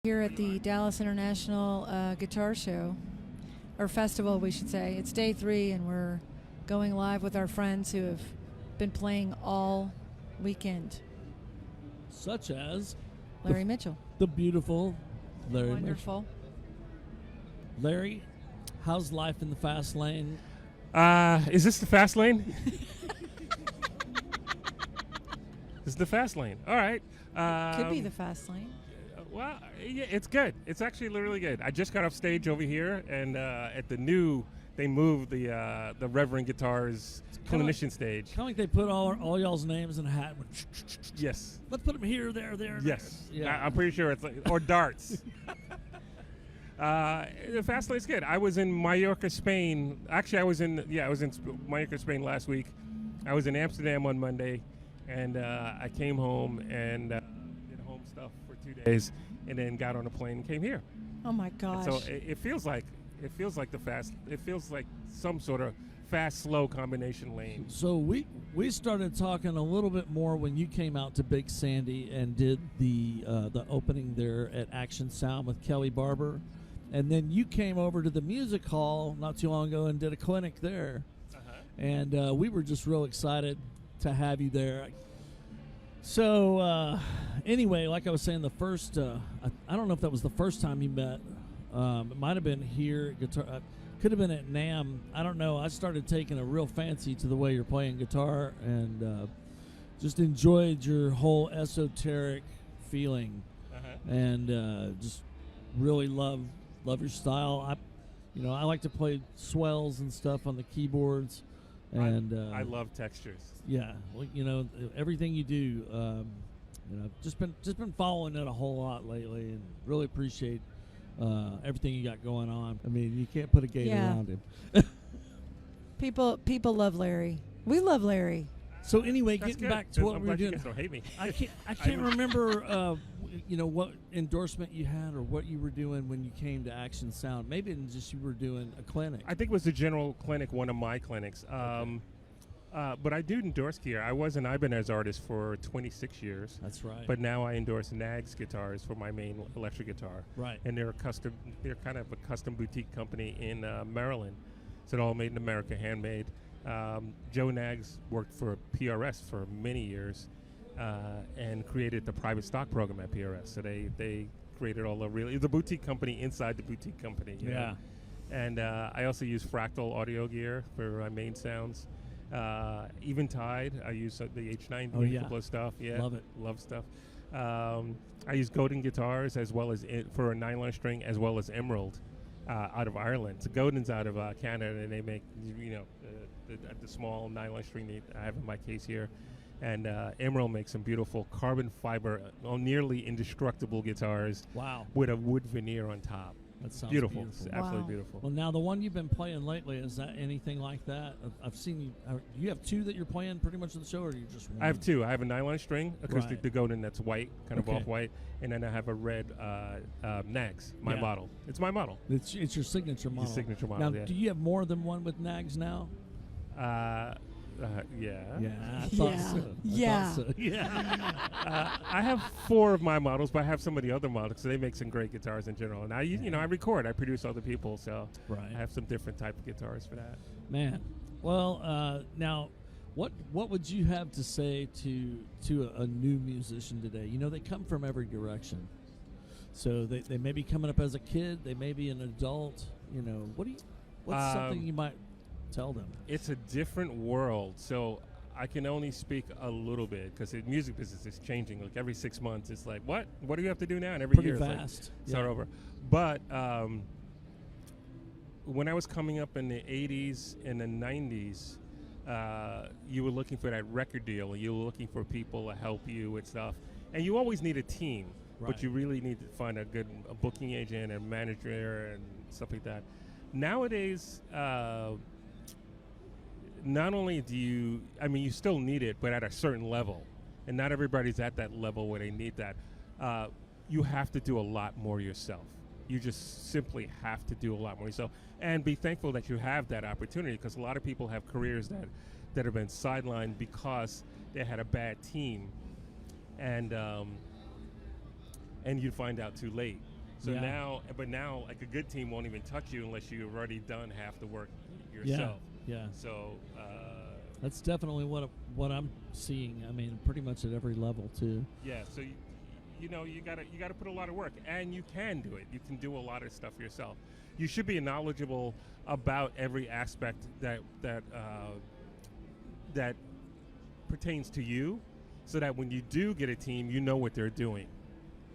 Here at the Dallas International Guitar Show, or festival, we should say. It's day 3, and we're going live with our friends who have been playing all weekend. Such as Larry Mitchell. the beautiful Larry Wonderful. Mitchell. Larry, how's life in the fast lane? Is this the fast lane? This is the fast lane. All right. Could be the fast lane. Well, yeah, it's good. It's actually really good. I just got off stage over here, and at the they moved the Reverend Guitars clinician stage. Kind of like they put all y'all's names in a hat. Yes. Let's put them here, there. Yes. Yeah. I'm pretty sure it's or darts. The fast lane's good. I was in Mallorca, Spain. Actually, I was in Mallorca, Spain last week. I was in Amsterdam on Monday, and I came home and did home stuff for 2 days, and then got on a plane and came here. Oh my gosh. And so it feels like some sort of fast slow combination lane. So we started talking a little bit more when you came out to Big Sandy and did the opening there at Action Sound with Kelly Barber, and then you came over to the music hall not too long ago and did a clinic there. And we were just real excited to have you there. So anyway, like I was saying, the first I don't know if that was the first time you met. It might have been here at guitar. Could have been at NAMM. I don't know. I started taking a real fancy to the way you're playing guitar, and just enjoyed your whole esoteric feeling, and just really love your style. I like to play swells and stuff on the keyboards, and I love textures. Yeah, well, everything you do. Just been following it a whole lot lately, and really appreciate everything you got going on. I mean, you can't put a gate around him. People love Larry. We love Larry. So anyway, That's getting good. back to what I'm we were glad you doing. guys don't hate me. I can't remember what endorsement you had or what you were doing when you came to Action Sound. Maybe just you were doing a clinic. I think it was the general clinic, one of my clinics. But I do endorse gear. I was an Ibanez artist for 26 years. That's right. But now I endorse Nags guitars for my main electric guitar. Right. And they're kind of a custom boutique company in Maryland. It's all made in America, handmade. Joe Nags worked for PRS for many years and created the private stock program at PRS. So they created all the boutique company inside the boutique company. You know? And I also use Fractal audio gear for my main sounds. Eventide, I use the H9 for a couple of stuff. Yeah, love it. Love stuff. I use Godin guitars as well as for a nylon string, as well as Emerald out of Ireland. So Godin's out of Canada, and they make the small nylon string that I have in my case here. And Emerald makes some beautiful carbon fiber, nearly indestructible guitars. Wow. With a wood veneer on top. That sounds beautiful. It's absolutely beautiful. Well, now the one you've been playing lately, is that anything like that? I've seen you. You have 2 that you're playing pretty much of the show, or you just one? I have 2. I have a nylon string acoustic, the Godin that's white, kind of off-white, and then I have a red Nags, my model. It's my model. It's your signature model. Your signature model, Now, do you have more than one with Nags now? Yeah. I thought so. Yeah. I have 4 of my models, but I have some of the other models, so they make some great guitars in general. And I record, I produce other people, so I have some different type of guitars for that. Man, well, now, what would you have to say to a new musician today? They come from every direction. So they may be coming up as a kid, they may be an adult. What's something you might tell them? It's a different world, so I can only speak a little bit because the music business is changing. Like every 6 months, it's like, what do you have to do now? And every year, fast. It's like, start over. But when I was coming up in the 80s and the 90s, you were looking for that record deal, and you were looking for people to help you with stuff, and you always need a team, but you really need to find a good booking agent and manager and stuff like that. Nowadays, not only do you still need it, but at a certain level. And not everybody's at that level where they need that. You have to do a lot more yourself. You just simply have to do a lot more yourself. And be thankful that you have that opportunity, because a lot of people have careers that have been sidelined because they had a bad team. And you find out too late. So Yeah. now, like a good team won't even touch you unless you've already done half the work yourself. Yeah. So That's definitely what I'm seeing. I mean, pretty much at every level too. yeah, so you gotta put a lot of work, and you can do it. You can do a lot of stuff yourself. You should be knowledgeable about every aspect that pertains to you, so that when you do get a team, you know what they're doing.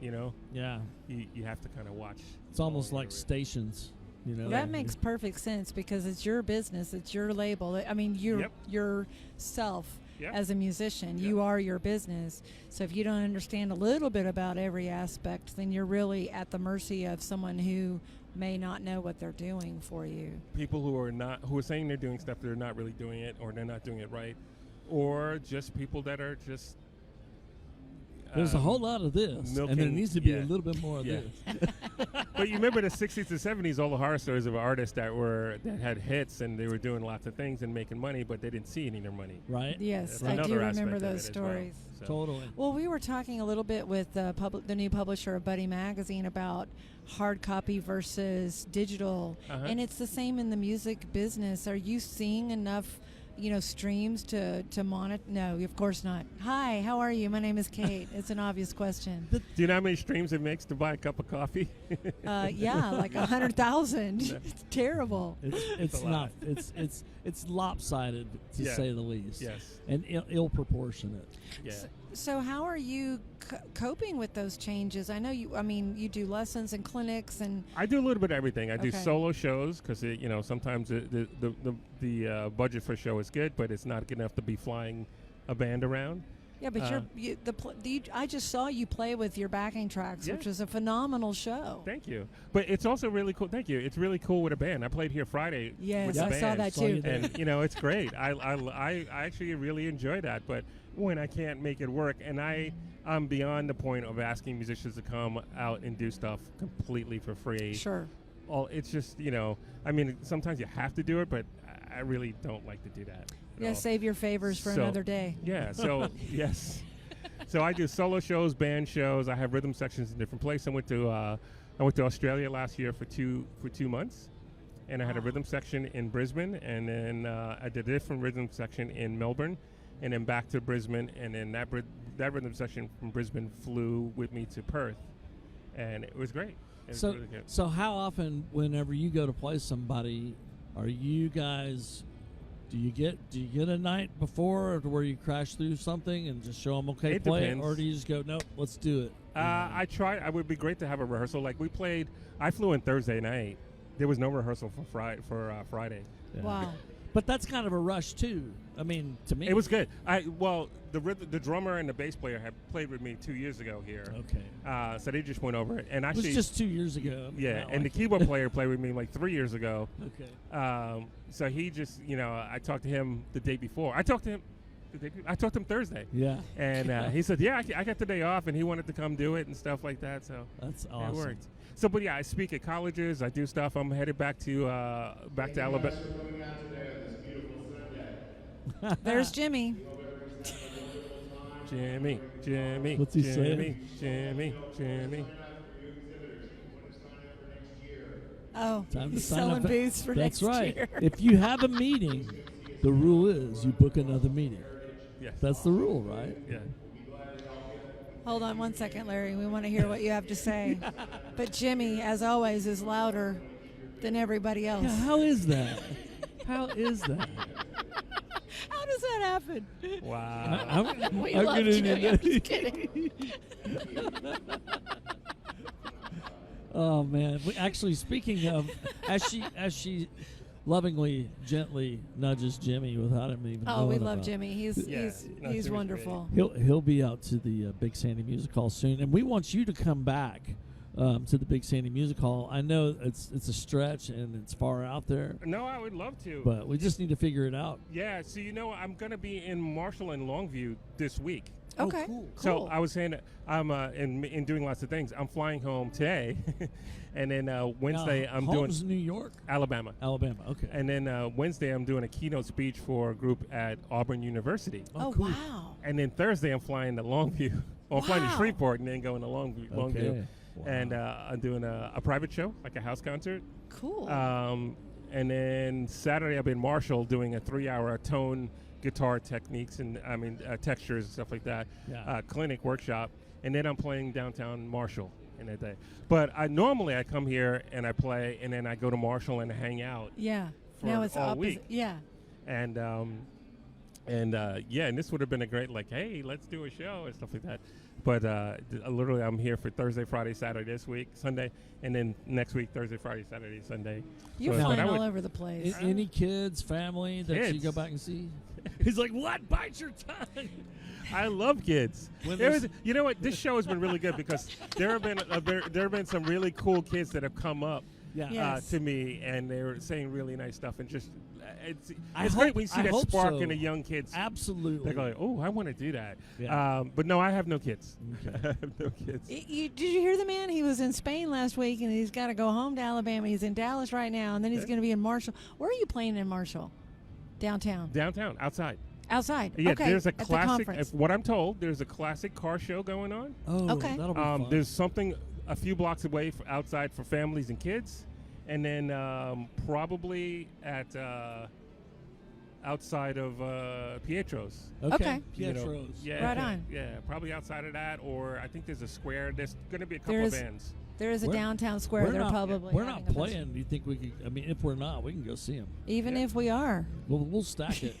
You know, Yeah. you have to kind of watch. It's almost all like over it. stations. You know. Well, that makes perfect sense because it's your business, it's your label. I mean, you're Yep. yourself Yep. as a musician. Yep. You are your business. So if you don't understand a little bit about every aspect, then you're really at the mercy of someone who may not know what they're doing for you. People who are saying they're doing stuff, they're not really doing it, or they're not doing it right, or just people that are just. There's a whole lot of this, and there milking- needs to be a yeah. little bit more of Yeah. this. But you remember the 60s and 70s, all the horror stories of artists that had hits and they were doing lots of things and making money, but they didn't see any of their money. Right? Yes, That's I another do aspect remember of those it as well. stories. So- Totally. Well, we were talking a little bit with the new publisher of Buddy Magazine about hard copy versus digital, Uh-huh. and it's the same in the music business. Are you seeing enough, streams to monitor? No, of course not. Hi, how are you? My name is Kate. It's an obvious question. Do you know how many streams it makes to buy a cup of coffee? Yeah, like 100,000. It's terrible. It's a lot. not. It's lopsided to Yeah. say the least. Yes. And ill proportionate. Yeah. So how are you coping with those changes? I know you do lessons and clinics and I do a little bit of everything. I do Okay. solo shows because sometimes the budget for a show is good, but it's not good enough to be flying a band around. yeah, but I just saw you play with your backing tracks, Yeah. which was a phenomenal show. Thank you. But it's also really cool. Thank you. It's really cool with a band. I played here Friday. Yes, with I the saw band. that Saw you too. there. And it's great. I actually really enjoy that. But when I can't make it work, and I'm beyond the point of asking musicians to come out and do stuff completely for free. Sure. It's just sometimes you have to do it, but I really don't like to do that. at Yeah, all. save your favors for So- another day. Yeah. So yes. So I do solo shows, band shows. I have rhythm sections in different places. I went to Australia last year for two months, and I had a Wow. rhythm section in Brisbane, and then I did a different rhythm section in Melbourne, and then back to Brisbane, and then that rhythm section from Brisbane flew with me to Perth, and it was great. It was So, really good. so how often, whenever you go to play somebody, are you guys? Do you get a night before where you crash through something and just show them It play, depends. or do you just go, nope, let's do it? I tried. It would be great to have a rehearsal. Like I flew in Thursday night. There was no rehearsal for Friday. Yeah. Wow. But that's kind of a rush too. I mean, to me, It was good. The drummer and the bass player had played with me 2 years ago here. okay. So they just went over it. And It actually, was just 2 years ago. yeah. Not And the like- keyboard player played with me like 3 years ago. Okay. So he just, I talked to him the day before. I talked to him Thursday. Yeah. And he said, yeah, I got the day off, and he wanted to come do it and stuff like that. So That's it awesome. worked. So, but yeah, I speak at colleges. I do stuff. I'm headed back to Alabama. There's Jimmy. Jimmy. What's he Jimmy, saying? Jimmy. Oh, Time to he's sign selling up. booths for That's next right. year. If you have a meeting, the rule is you book another meeting. Yes. That's the rule, right? Yeah. Hold on one second, Larry. We want to hear what you have to say. But Jimmy, as always, is louder than everybody else. Yeah, how is that? How is that? How does that happen? Wow. We I'm love gonna Jimmy. need I'm that. just kidding. Oh man! Actually, speaking of, as she lovingly, gently nudges Jimmy without him even Oh, knowing we love about it. Jimmy. He's Yeah, he's no, he's Jimmy's wonderful. He'll be out to the Big Sandy Music Hall soon, and we want you to come back to the Big Sandy Music Hall. I know it's a stretch and it's far out there, No, I would love to. but we just need to figure it out. Yeah, so I'm going to be in Marshall and Longview this week. Okay. cool. So I was saying that I'm in doing lots of things. I'm flying home today, and then Wednesday I'm doing home's New York, Alabama. Okay. And then Wednesday I'm doing a keynote speech for a group at Auburn University. Oh, cool. wow. And then Thursday I'm flying to Longview. Well, I'm flying to Wow. Shreveport and then going to Longview. Okay. Wow. and I'm doing a private show, like a house concert. Cool. And then Saturday, I'll be in Marshall doing a 3-hour tone guitar techniques and textures and stuff like that. Yeah. Clinic workshop, and then I'm playing downtown Marshall in a day. But normally I come here and I play, and then I go to Marshall and hang out. Yeah. For Now it's all opposite. week. Yeah. And and this would have been a great, like, hey, let's do a show and stuff like that. But literally, I'm here for Thursday, Friday, Saturday this week, Sunday, and then next week, Thursday, Friday, Saturday, Sunday. You're So- flying but I all would- over the place. Any kids, family that you Kids. go back and see? He's like, what? Bite your tongue. I love kids. When There there's- was, you know what? This show has been really good because there have been some really cool kids that have come up Yeah. Yes. to me, and they were saying really nice stuff, and just it's I great hope- when you see I that hope spark so. in a young kid's. Absolutely. They go, like, oh, I want to do that. Yeah. But no, I have no kids. Okay. I have no kids. Did you hear the man? He was in Spain last week, and he's got to go home to Alabama. He's in Dallas right now, and then he's going to be in Marshall. Where are you playing in Marshall? Downtown. Downtown, outside. Outside. Yeah, okay. there's a at the classic. conference. What I'm told, there's a classic car show going on. Oh, Okay. that'll be fun. There's something a few blocks away outside for families and kids, and then probably at outside of Pietro's. Okay. You know, Pietro's. yeah, Right on. Yeah, probably outside of that, or I think there's a square. There's going to be a couple There's- of bands. There is a We're- downtown square. They're probably We're having not a playing. Do you think we could? I mean, if we're not, we can go see them. Even Yeah. if we are. We'll stack it.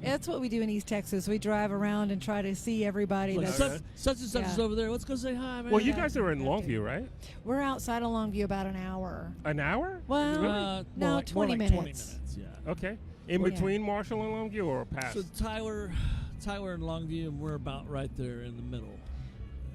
That's what we do in East Texas. We drive around and try to see everybody. Like, That's, such and such Yeah. is over there. Let's go say hi, man. Well, you Yeah. guys are in Have to. Longview, right? we're outside of Longview about an hour. An hour? Well, More no, like 20 20 minutes. minutes. Yeah. Okay. In Yeah. between Marshall and Longview, or past? So Tyler and Longview, and we're about right there in the middle.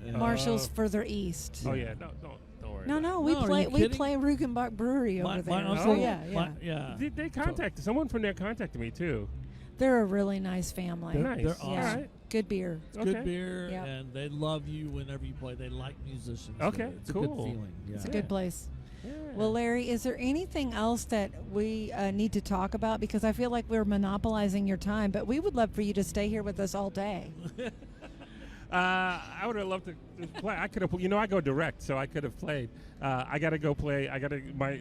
And, Marshall's further east. Oh yeah, don't worry. No, about no, No, are you we kidding? play Rugenbach Brewery over there. my Oh, uncle, yeah, yeah. yeah. it. They contacted someone from there. Contacted me too. They're a really nice family. Nice. They're awesome. Yeah. All right. Good beer. It's Okay. good beer, Yep. and they love you whenever you play. They like musicians. Okay, it's a cool. good feeling. Yeah. It's a good place. Yeah. Well, Larry, is there anything else that we need to talk about? Because I feel like we're monopolizing your time, but we would love for you to stay here with us all day. I would have loved to play. I could have, I go direct, so I could have played. I got to go play.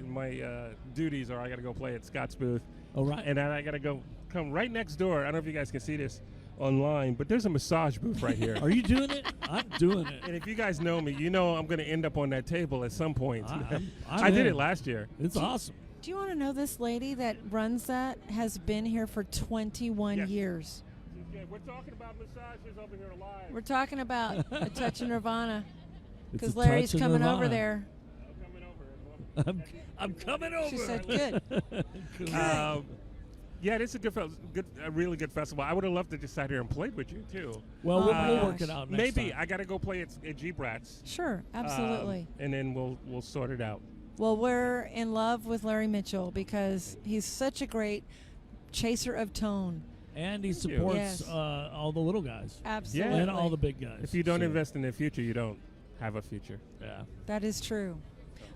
My duties are I got to go play at Scott's booth, Oh, right. and then I got to come right next door. I don't know if you guys can see this online, but there's a massage booth right here. Are you doing it? I'm doing it. And if you guys know me, you know I'm going to end up on that table at some point. I'm I did in. it last year. It's awesome. Do you want to know this lady that runs that has been here for 21 Yes. years? Yeah, we're talking about massages over here live. We're talking about a touch of Nirvana It's because a Larry's touch of coming over Nirvana. there. I'm coming over. I'm coming over. She said, "Good." Cool. Yeah, it's a a really good festival. I would have loved to just sat here and played with you too. Well, Oh my we'll work gosh. it out next Maybe time. I got to go play at G-Brats. Sure, absolutely. And then we'll sort it out. Well, we're in love with Larry Mitchell because he's such a great chaser of tone. And he Thank you. supports Yes. all the little guys Absolutely. and all the big guys. If you don't So, invest in the future, you don't have a future. yeah. That is true.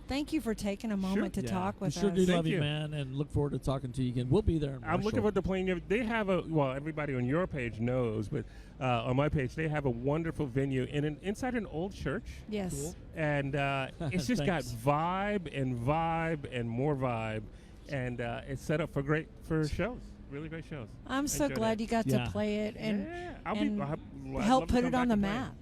Thank you for taking a moment to Yeah. talk with we sure us. do Thank love you, you. man, and look forward to talking to you again. We'll be there. In I'm looking Marshall. forward to playing you. They have everybody on your page knows, but on my page, they have a wonderful venue inside an old church. Yes. Cool. And it's just got Thanks. vibe and more vibe. And it's set up for shows. Really great shows. I'm so enjoyed glad it. you got Yeah. to play it and yeah, and I'd help love to put come it back on the and play. map.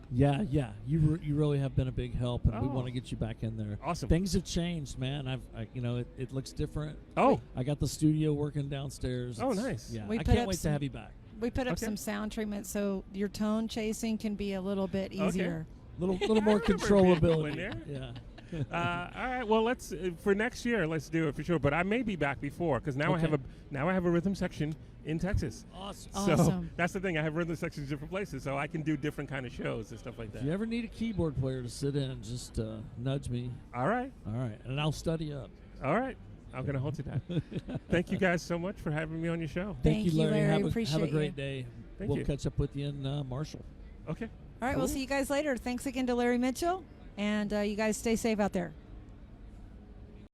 Yeah. You really have been a big help, and we Oh. want to get you back in there. Awesome. Things have changed, man. It looks different. Oh, I got the studio working downstairs. Oh, It's- nice. Yeah, We I put can't up wait to some- have you back. We put up Okay. some sound treatment so your tone chasing can be a little bit easier. Little I more remember being controllability. in there. Yeah. all right. Well, let's for next year. Let's do it for sure. But I may be back before because now Okay. I have a rhythm section in Texas. Awesome. So Awesome. that's the thing. I have rhythm sections in different places, so I can do different kind of shows and stuff like If that. you ever need a keyboard player to sit in, just nudge me. All right. All right, and I'll study up. All right. I'm going to hold to that. Thank you guys so much for having me on your show. Thank you, Larry. Have a Appreciate great you. day. Thank we'll you. catch up with you in Marshall. Okay. All right, we'll Cool. see you guys later. Thanks again to Larry Mitchell, and you guys stay safe out there.